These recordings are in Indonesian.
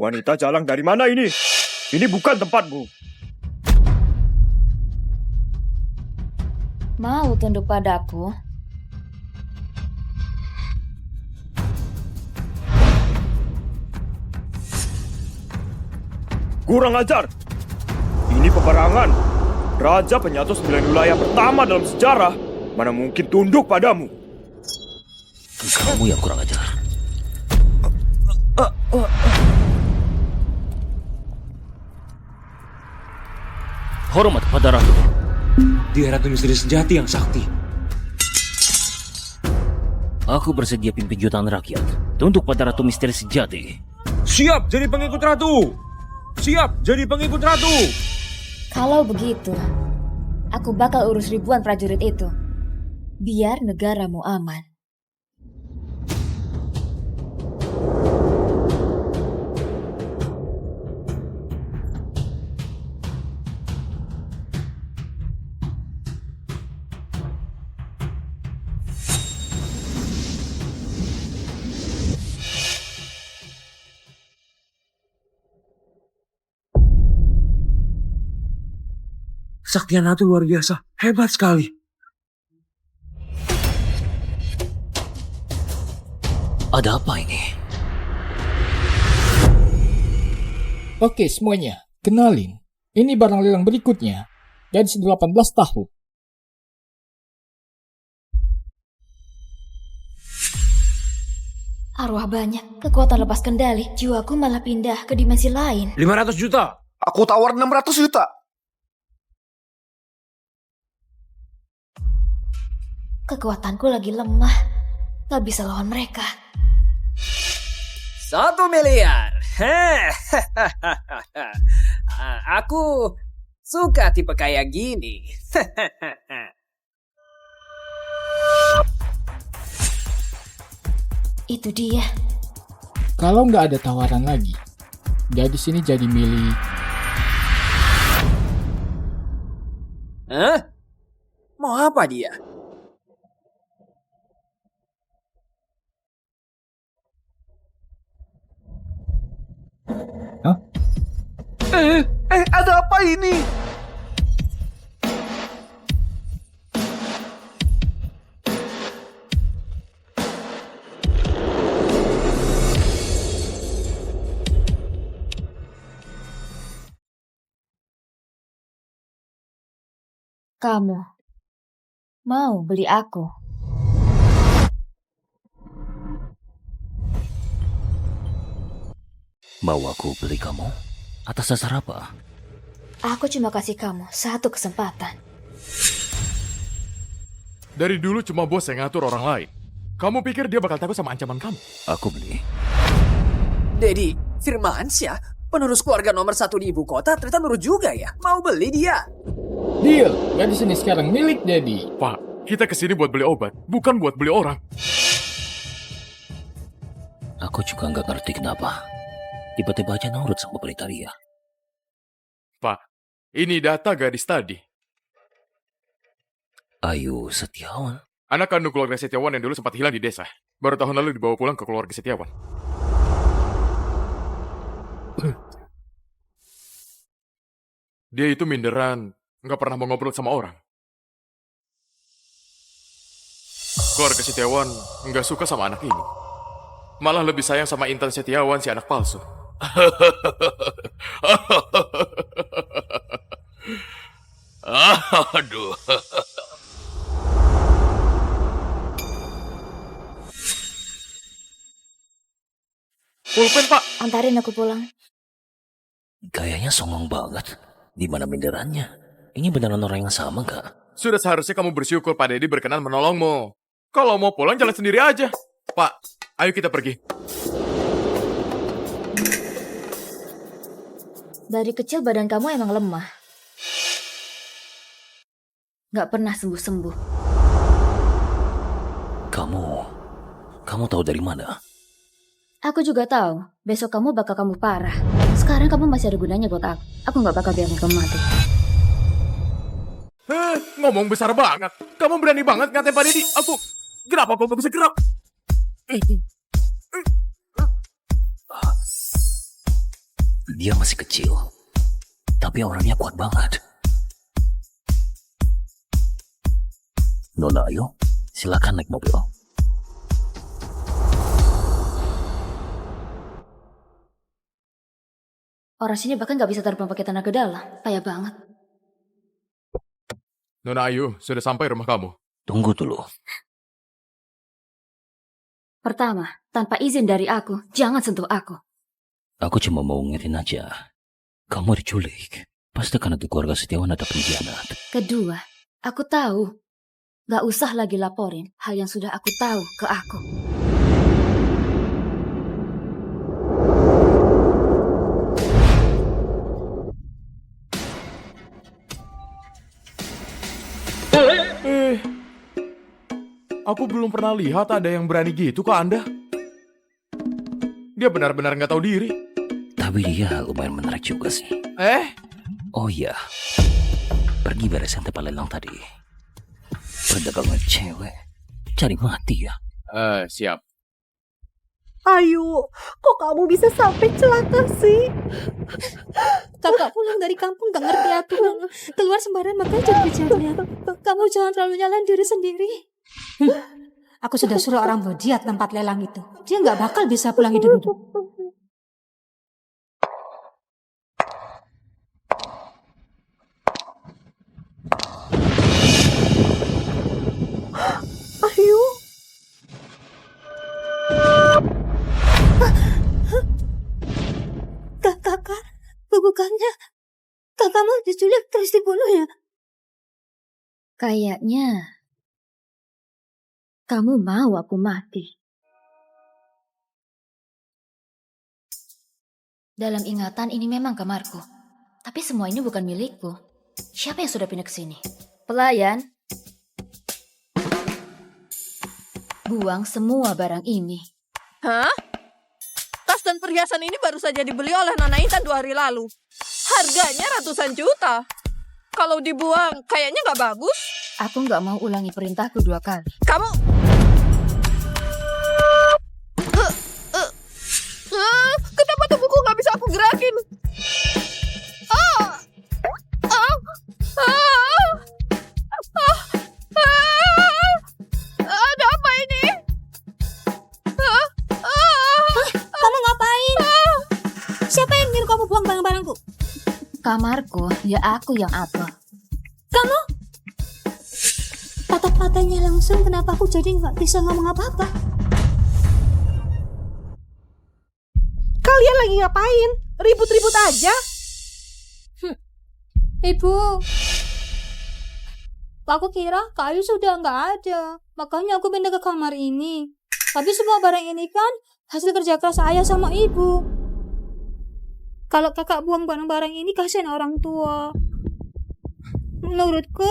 Wanita jalang dari mana ini? Ini bukan tempatmu. Mau tunduk padaku? Kurang ajar. Ini peperangan. Raja penyatu 9 wilayah pertama dalam sejarah. Mana mungkin tunduk padamu? Kamu yang kurang ajar. Hormat pada Ratu. Dia Ratu Misteri Sejati yang sakti. Aku bersedia pimpin jutaan rakyat. Tunduk pada Ratu Misteri Sejati. Siap jadi pengikut Ratu. Siap jadi pengikut Ratu. Kalau begitu, aku bakal urus ribuan prajurit itu. Biar negaramu aman. Saktian Ratu luar biasa. Hebat sekali. Ada apa ini? Oke semuanya, kenalin. Ini barang lelang berikutnya. Gadis 18 tahun. Arwah banyak, kekuatan lepas kendali. Jiwaku malah pindah ke dimensi lain. 500 juta. Aku tawar 600 juta. Kekuatanku lagi lemah. Gak bisa lawan mereka. 1 miliar. Aku suka tipe kayak gini. Itu dia. Kalau nggak ada tawaran lagi, gadis ini jadi milik. Hah? Mau apa dia? Ada apa ini? Kamu mau beli aku? Mau aku beli kamu? Atas dasar apa? Aku cuma kasih kamu satu kesempatan. Dari dulu cuma bos yang ngatur orang lain. Kamu pikir dia bakal takut sama ancaman kamu? Aku beli. Dedi, Firmansyah, penerus keluarga nomor 1 di ibu kota, ternyata nurut juga ya. Mau beli dia. Deal, gadis ini sekarang milik Daddy. Pak, kita kesini buat beli obat, bukan buat beli orang. Aku juga nggak ngerti kenapa. Tiba-tiba aja nurut sama perintah dia. Pak, ini data gadis tadi. Ayu Setiawan. Anak kandung keluarga Setiawan yang dulu sempat hilang di desa. Baru tahun lalu dibawa pulang ke keluarga Setiawan. Dia itu minderan, nggak pernah mau ngobrol sama orang. Keluarga Setiawan nggak suka sama anak ini. Malah lebih sayang sama Intan Setiawan, si anak palsu. Aduh. Pulpen, Pak. Antarin aku pulang. Gayanya songong banget. Di mana minderannya? Ini beneran orang yang sama nggak? Sudah seharusnya kamu bersyukur Pak Dedi berkenan menolongmu. Kalau mau pulang jalan sendiri aja. Pak, ayo kita pergi. Dari kecil badan kamu emang lemah. Gak pernah sembuh-sembuh. Kamu tahu dari mana? Aku juga tahu, besok kamu bakal parah. Sekarang kamu masih ada gunanya buat aku. Aku gak bakal biarin kamu mati. Ngomong besar banget. Kamu berani banget ngatain Pak Dedi. Kenapa aku bisa gerak? Dia masih kecil, tapi orangnya kuat banget. Nona, ayo, silakan naik mobil. Orang sini bahkan nggak bisa terbang pakai tenaga dalam. Payah banget. Nona Ayu, sudah sampai rumah kamu. Tunggu dulu. Pertama, tanpa izin dari aku, jangan sentuh aku. Aku cuma mau ngingetin aja. Kamu diculik. Pasti karena di keluarga Setiawan ada pengkhianat. Kedua, aku tahu. Gak usah lagi laporin hal yang sudah aku tahu ke aku. Aku belum pernah lihat ada yang berani gitu ke Anda. Dia benar-benar nggak tahu diri. Tapi dia lumayan menarik juga sih. Oh iya, pergi beresin tempat lelang tadi. Perdagangan cewek, cari mati ya. Siap. Ayu, kok kamu bisa sampai celaka sih? Kakak pulang dari kampung gak ngerti aturan. Keluar sembarangan makanya jadi kejadian. Kamu jangan terlalu nyalain diri sendiri. Aku sudah suruh orang buat dia tempat lelang itu. Dia gak bakal bisa pulang hidup-hidup. Ayu. Kakak, bukannya kakak mau diculik terus dibunuh ya? Kayaknya kamu mau aku mati. Dalam ingatan ini memang kamarku. Tapi semua ini bukan milikku. Siapa yang sudah pindah ke sini? Pelayan. Buang semua barang ini. Hah? Tas dan perhiasan ini baru saja dibeli oleh Nona Intan 2 hari lalu. Harganya ratusan juta. Kalau dibuang, kayaknya nggak bagus. Aku nggak mau ulangi perintahku 2 kali. Kamu... Kenapa tubuhku nggak bisa aku gerakin? Ada apa ini? Kamu ngapain? Siapa yang nyuruh kamu buang barang-barangku? Kamarku, ya aku yang atur. Kamu? Tatap matanya langsung, kenapa aku jadi nggak bisa ngomong apa-apa? Kalian lagi ngapain? Ribut-ribut aja. Ibu, aku kira kayu sudah nggak ada. Makanya aku pindah ke kamar ini. Tapi semua barang ini kan hasil kerja keras ayah sama ibu. Kalau kakak buang barang-barang ini kasihan orang tua. Menurutku,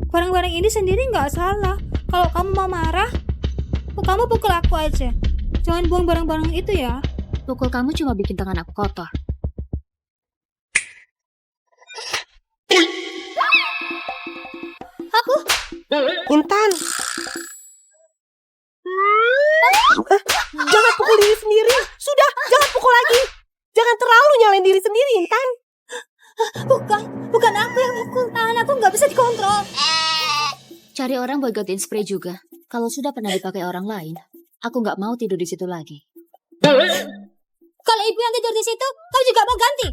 barang-barang ini sendiri nggak salah. Kalau kamu mau marah, kamu pukul aku aja. Jangan buang barang-barang itu ya. Pukul kamu cuma bikin tangan aku kotor. Aku? Intan. Jangan pukul diri sendiri. Sudah, jangan pukul lagi. Jangan terlalu nyalain diri sendiri, Intan. Bukan aku yang pukul. Tangan aku nggak bisa dikontrol. Cari orang buat gantiin spray juga. Kalau sudah pernah dipakai orang lain, aku nggak mau tidur di situ lagi. Kalau ibu yang tidur di situ, kau juga mau ganti?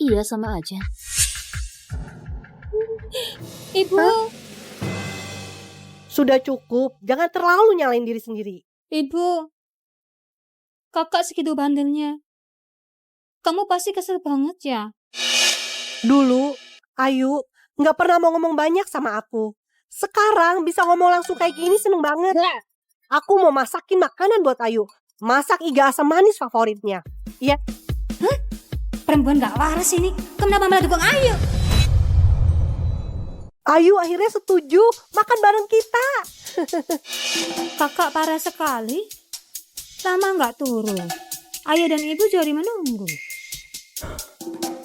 Iya, sama aja. Ibu. Sudah cukup. Jangan terlalu nyalain diri sendiri. Ibu. Kakak segitu bandelnya. Kamu pasti kesel banget ya? Dulu, Ayu nggak pernah mau ngomong banyak sama aku. Sekarang bisa ngomong langsung kayak gini seneng banget. Aku mau masakin makanan buat Ayu. Masak iga asam manis favoritnya. Iya. Hah? Perempuan gak waras ini. Kenapa malah dukung Ayu? Ayu akhirnya setuju makan bareng kita. Kakak parah sekali. Lama gak turun. Ayah dan ibu jadi menunggu.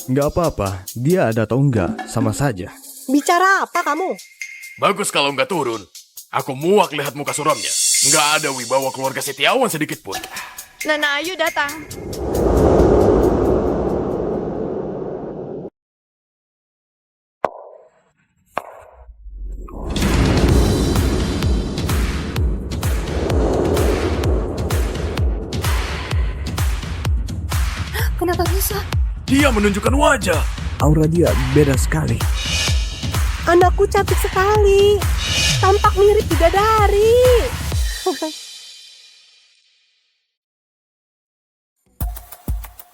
Nggak apa-apa, dia ada atau enggak, sama saja. Bicara apa kamu? Bagus kalau nggak turun. Aku muak lihat muka suramnya. Nggak ada wibawa keluarga Setiawan sedikit pun. Nona Ayu datang. Dia menunjukkan wajah. Aura dia beda sekali. Anakku cantik sekali. Tampak mirip bidadari.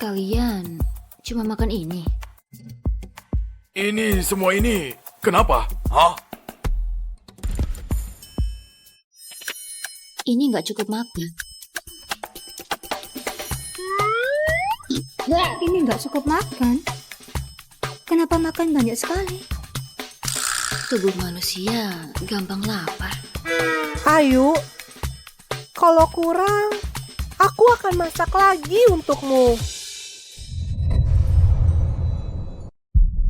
Kalian cuma makan ini? Ini semua ini, kenapa? Hah? Ini nggak cukup makan. Ini nggak cukup makan. Kenapa makan banyak sekali? Tubuh manusia gampang lapar. Ayu, kalau kurang, aku akan masak lagi untukmu.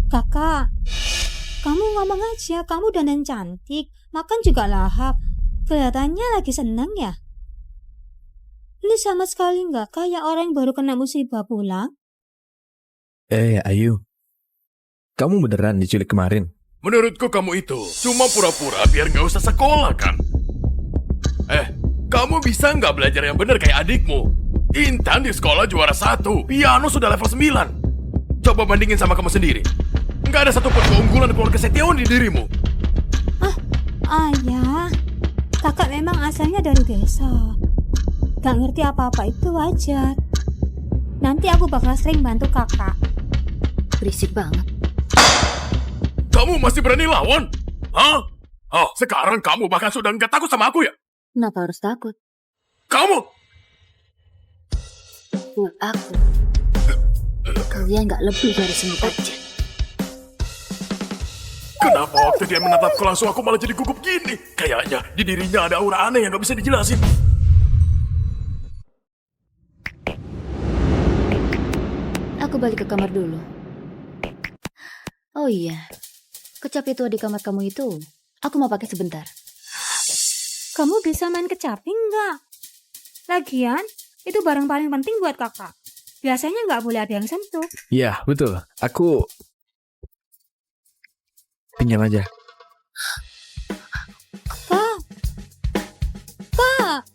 Kakak, kamu ngomong aja, kamu dandan cantik, makan juga lahap. Kelihatannya lagi senang ya? Ini sama sekali nggak kayak orang yang baru kena musibah pulang. Ayu. Kamu beneran diculik kemarin? Menurutku kamu itu cuma pura-pura biar nggak usah sekolah kan? Kamu bisa nggak belajar yang bener kayak adikmu? Intan di sekolah juara 1, piano sudah level 9. Coba bandingin sama kamu sendiri. Nggak ada satupun keunggulan keluarga Setiawan di dirimu. Ayah, kakak memang asalnya dari desa. Gak ngerti apa-apa itu wajar. Nanti aku bakal sering bantu kakak. Berisik banget. Kamu masih berani lawan? Hah? Oh, sekarang kamu bahkan sudah nggak takut sama aku ya? Kenapa harus takut? Kamu! Buat aku, kalian nggak lebih dari semut aja. Kenapa waktu dia menatapku langsung aku malah jadi gugup gini? Kayaknya di dirinya ada aura aneh yang nggak bisa dijelasin. Aku balik ke kamar dulu. Oh iya, kecapi tua di kamar kamu itu, aku mau pakai sebentar. Kamu bisa main kecapi nggak? Lagian, itu barang paling penting buat kakak. Biasanya nggak boleh ada yang sentuh. Iya, betul. Aku pinjam aja. Kak!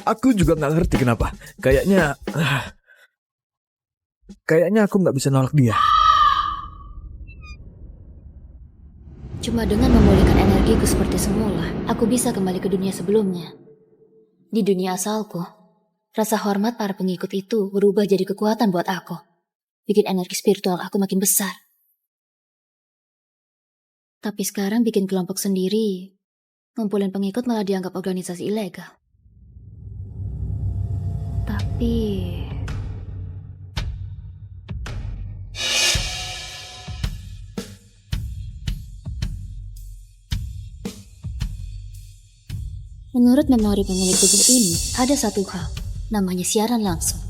Aku juga nggak ngerti kenapa. Kayaknya aku nggak bisa nolak dia. Cuma dengan memulihkan energiku seperti semula, aku bisa kembali ke dunia sebelumnya. Di dunia asalku, rasa hormat para pengikut itu berubah jadi kekuatan buat aku. Bikin energi spiritual aku makin besar. Tapi sekarang bikin kelompok sendiri, ngumpulin pengikut malah dianggap organisasi ilegal. Tapi menurut memori pemilik tubuh ini, ada satu hal, namanya siaran langsung.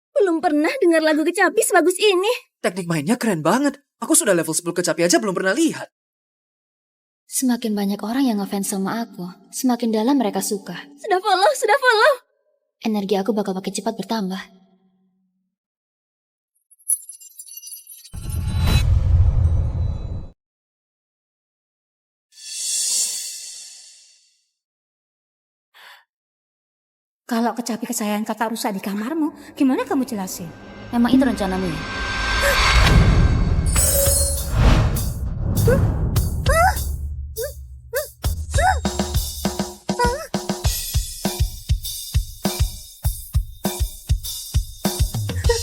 Belum pernah dengar lagu kecapi sebagus ini. Teknik mainnya keren banget. Aku sudah level 10 kecapi aja belum pernah lihat. Semakin banyak orang yang ngefans sama aku, semakin dalam mereka suka. Sudah follow. Energi aku bakal makin cepat bertambah. Kalau kecapi kesayangan kakak rusak di kamarmu, gimana kamu jelasin? Memang itu rencanamu ya?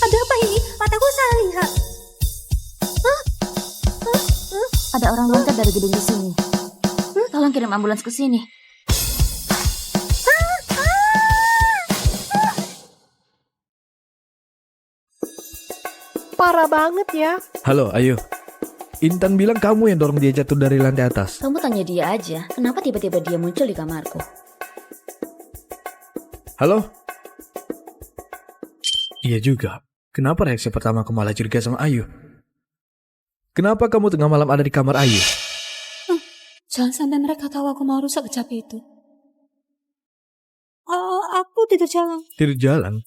Ada apa ini? Mataku salah lihat. Ada orang loncat dari gedung di sini. Tolong kirim ambulans ke sini. Parah banget ya. Halo, Ayu. Intan bilang kamu yang dorong dia jatuh dari lantai atas. Kamu tanya dia aja, kenapa tiba-tiba dia muncul di kamarku? Halo? Iya juga. Kenapa reaksi pertama kamu malah curiga sama Ayu? Kenapa kamu tengah malam ada di kamar Ayu? Jangan sampai mereka tahu aku mau rusak kecapi itu. Aku tidur jalan. Tidur jalan?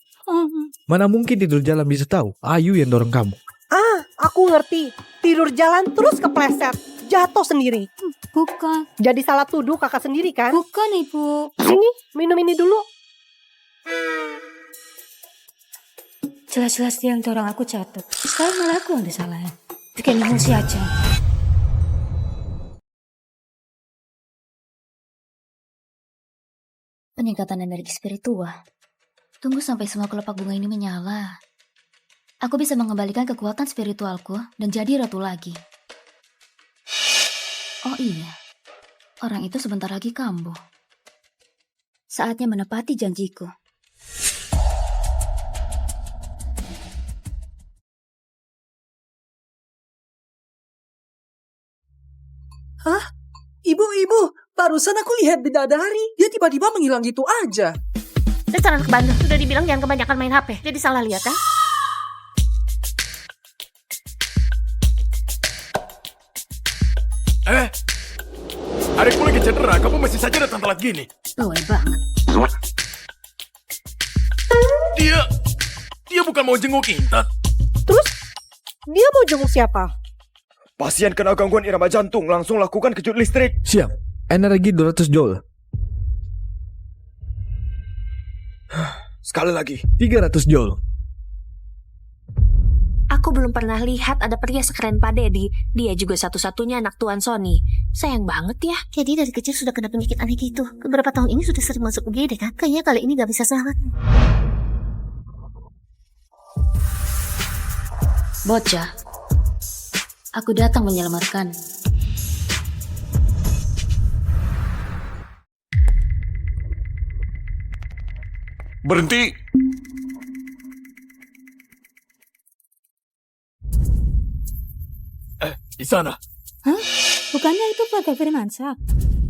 Mana mungkin tidur jalan bisa tahu? Ayu yang dorong kamu. Aku ngerti. Tidur jalan terus kepleset. Jatuh sendiri. Bukan. Jadi salah tuduh kakak sendiri kan? Bukan, Ibu. Sini, minum ini dulu. Jelas-jelas dia yang dorong aku jatuh. Sekarang malah aku yang disalahin. Bikin emosi aja. Peningkatan energi spiritual. Tunggu sampai semua kelopak bunga ini menyala. Aku bisa mengembalikan kekuatan spiritualku dan jadi ratu lagi. Oh iya, orang itu sebentar lagi kambuh. Saatnya menepati janjiku. Hah? Ibu, barusan aku lihat bidadari. Dia tiba-tiba menghilang gitu aja. Restoran ke Bandung. Sudah dibilang jangan kebanyakan main HP. Jadi salah lihat kan? Adikmu lagi cedera, kamu masih saja datang telat gini. Bawel banget. Dia bukan mau jenguk Intan. Terus, dia mau jenguk siapa? Pasien kena gangguan irama jantung, langsung lakukan kejut listrik. Siap. Energi 200 joule. Sekali lagi. 300 joule. Aku belum pernah lihat ada pria sekeren Pak Dedi. Dia juga satu-satunya anak Tuan Sony. Sayang banget ya. Jadi dari kecil sudah kena penyakit aneh gitu. Beberapa tahun ini sudah sering masuk UGD kan? Kayaknya kali ini gak bisa selamat. Bocah, aku datang menyelamatkan. Berhenti. Di sana. Hah? Bukannya itu keluarga Firmansyah?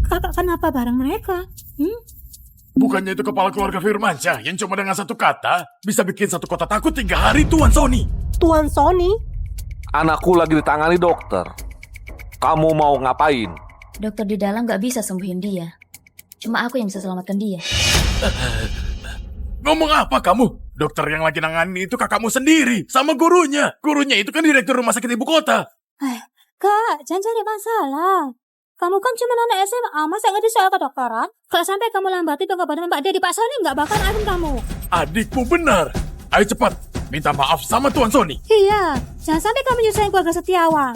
Kakak kenapa bareng mereka? Bukannya itu kepala keluarga Firmansyah yang cuma dengan satu kata bisa bikin satu kota takut 3 hari, Tuan Sony. Tuan Sony? Anakku lagi ditangani dokter. Kamu mau ngapain? Dokter di dalam gak bisa sembuhin dia. Cuma aku yang bisa selamatkan dia. Ngomong apa kamu? Dokter yang lagi nangani itu kakakmu sendiri sama gurunya. Gurunya itu kan direktur rumah sakit ibu kota. Kak, jangan cari masalah. Kamu kan cuma anak SMA, masa nggak di soal kedokteran? Kalau sampai kamu lambati pengobatan Mbak Dedi, Pak Sony nggak bakal maafin kamu. Adikmu benar. Ayo cepat, minta maaf sama Tuan Sony. Iya, jangan sampai kamu nyusahin keluarga Setiawan.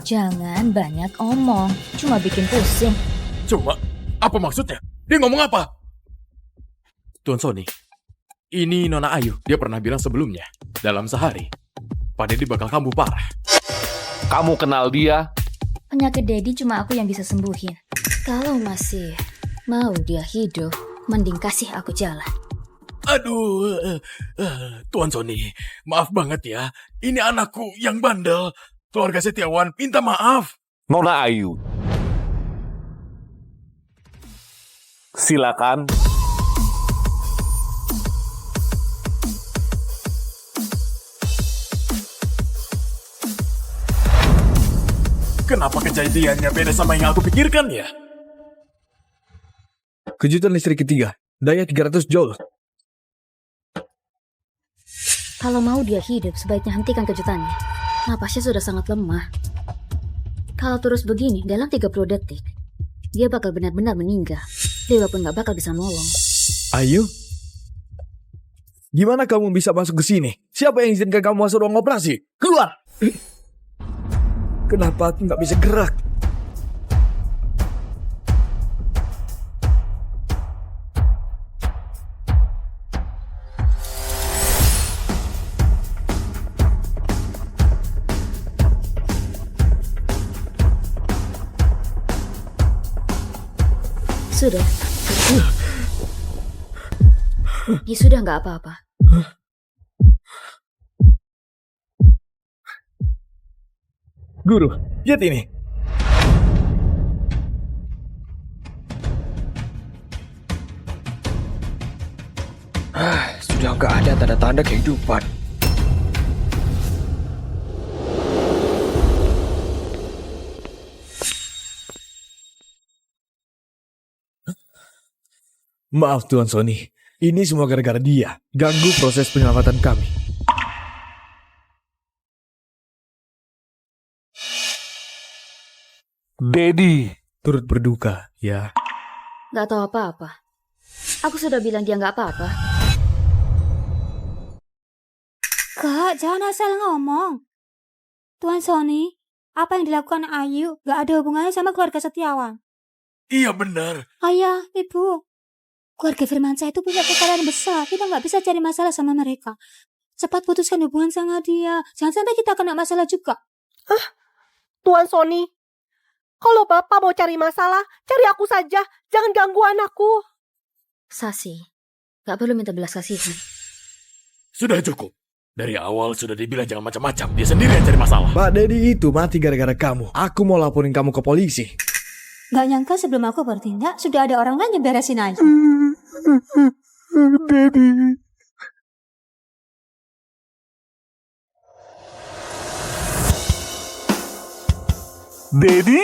Jangan banyak omong, cuma bikin pusing. Cuma, apa maksudnya? Dia ngomong apa? Tuan Sony, ini Nona Ayu. Dia pernah bilang sebelumnya, dalam sehari, Pak Dedi bakal kambuh parah. Kamu kenal dia? Penyakit Dedi cuma aku yang bisa sembuhin. Kalau masih mau dia hidup, mending kasih aku jalan. Aduh, Tuan Sony, maaf banget ya. Ini anakku yang bandel. Keluarga Setiawan minta maaf. Nona Ayu. Silakan. Kenapa kejadiannya beda sama yang aku pikirkan ya? Kejutan listrik ketiga. Daya 300 joule. Kalau mau dia hidup, sebaiknya hentikan kejutannya. Napasnya sudah sangat lemah. Kalau terus begini, dalam 30 detik, dia bakal benar-benar meninggal. Dewa pun gak bakal bisa nolong. Ayu? Gimana kamu bisa masuk ke sini? Siapa yang izinkan kamu masuk ruang operasi? Keluar! Kenapa aku nggak bisa gerak? Sudah. Ya sudah nggak apa-apa. Guru, lihat ini. Sudah nggak ada tanda-tanda kehidupan. Maaf Tuan Sony, ini semua gara-gara dia. Ganggu proses penyelamatan kami. Dedi, turut berduka, ya. Gak tahu apa-apa. Aku sudah bilang dia gak apa-apa. Kak, jangan asal ngomong. Tuan Sony, apa yang dilakukan Ayu gak ada hubungannya sama keluarga Setiawan. Iya benar. Ayah, ibu. Keluarga Firmansyah itu punya kekayaan besar. Kita gak bisa cari masalah sama mereka. Cepat putuskan hubungan sama dia. Jangan sampai kita kena masalah juga. Tuan Sony, kalau Bapak mau cari masalah, cari aku saja. Jangan ganggu anakku. Sasi, gak perlu minta belas kasihan. Sudah cukup. Dari awal sudah dibilang jangan macam-macam. Dia sendiri yang cari masalah. Pak Dedi itu mati gara-gara kamu. Aku mau laporin kamu ke polisi. Gak nyangka sebelum aku bertindak, sudah ada orang lain yang beresin aja. Dedi. Dedi?